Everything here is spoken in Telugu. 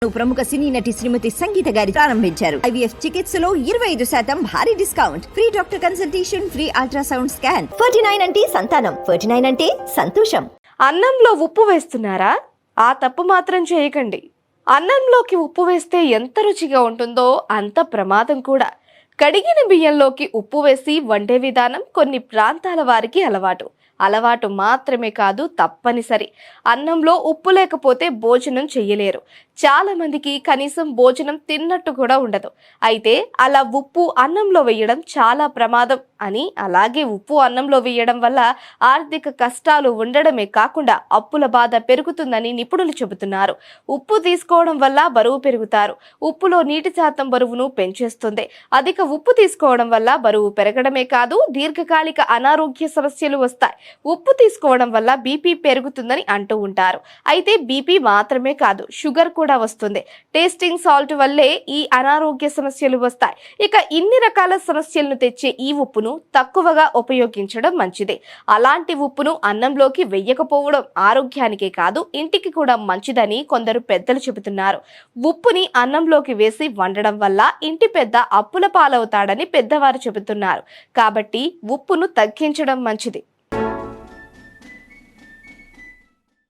ప్రముఖ సినీ నటి శ్రీమతి సంగీత గారి ప్రారంభించారు. IVF చికిత్సలో 25% భారీ discount, free doctor consultation, free ultrasound scan. 49 అంటే సంతానం, 49 అంటే సంతోషం. అన్నంలో ఉప్పు వేస్తున్నారా? ఆ తప్పు మాత్రం చేయకండి. అన్నంలోకి ఉప్పు వేస్తే ఎంత రుచిగా ఉంటుందో అంత ప్రమాదం కూడా. కడిగిన బియ్యంలోకి ఉప్పు వేసి వండే విధానం కొన్ని ప్రాంతాల వారికి అలవాటు మాత్రమే కాదు, తప్పనిసరి. అన్నంలో ఉప్పు లేకపోతే భోజనం చెయ్యలేరు. చాలా మందికి కనీసం భోజనం తిన్నట్టు కూడా ఉండదు. అయితే అలా ఉప్పు అన్నంలో వేయడం చాలా ప్రమాదం అని, అలాగే ఉప్పు అన్నంలో వేయడం వల్ల ఆర్థిక కష్టాలు ఉండడమే కాకుండా అప్పుల బాధ పెరుగుతుందని నిపుణులు చెబుతున్నారు. ఉప్పు తీసుకోవడం వల్ల బరువు పెరుగుతారు. ఉప్పులో నీటి శాతం బరువును పెంచేస్తుంది. అధిక ఉప్పు తీసుకోవడం వల్ల బరువు పెరగడమే కాదు, దీర్ఘకాలిక అనారోగ్య సమస్యలు వస్తాయి. ఉప్పు తీసుకోవడం వల్ల బీపీ పెరుగుతుందని అంటూ ఉంటారు. అయితే బీపీ మాత్రమే కాదు, షుగర్ కూడా వస్తుంది. టేస్టింగ్ సాల్ట్ వల్లే ఈ అనారోగ్య సమస్యలు వస్తాయి. ఇక ఇన్ని రకాల సమస్యలను తెచ్చే ఈ ఉప్పును తక్కువగా ఉపయోగించడం మంచిదే. అలాంటి ఉప్పును అన్నంలోకి వెయ్యకపోవడం ఆరోగ్యానికే కాదు, ఇంటికి కూడా మంచిదని కొందరు పెద్దలు చెబుతున్నారు. ఉప్పుని అన్నంలోకి వేసి వండడం వల్ల ఇంటి పెద్ద అప్పుల పాలవుతాడని పెద్దవారు చెబుతున్నారు. కాబట్టి ఉప్పును తగ్గించడం మంచిది.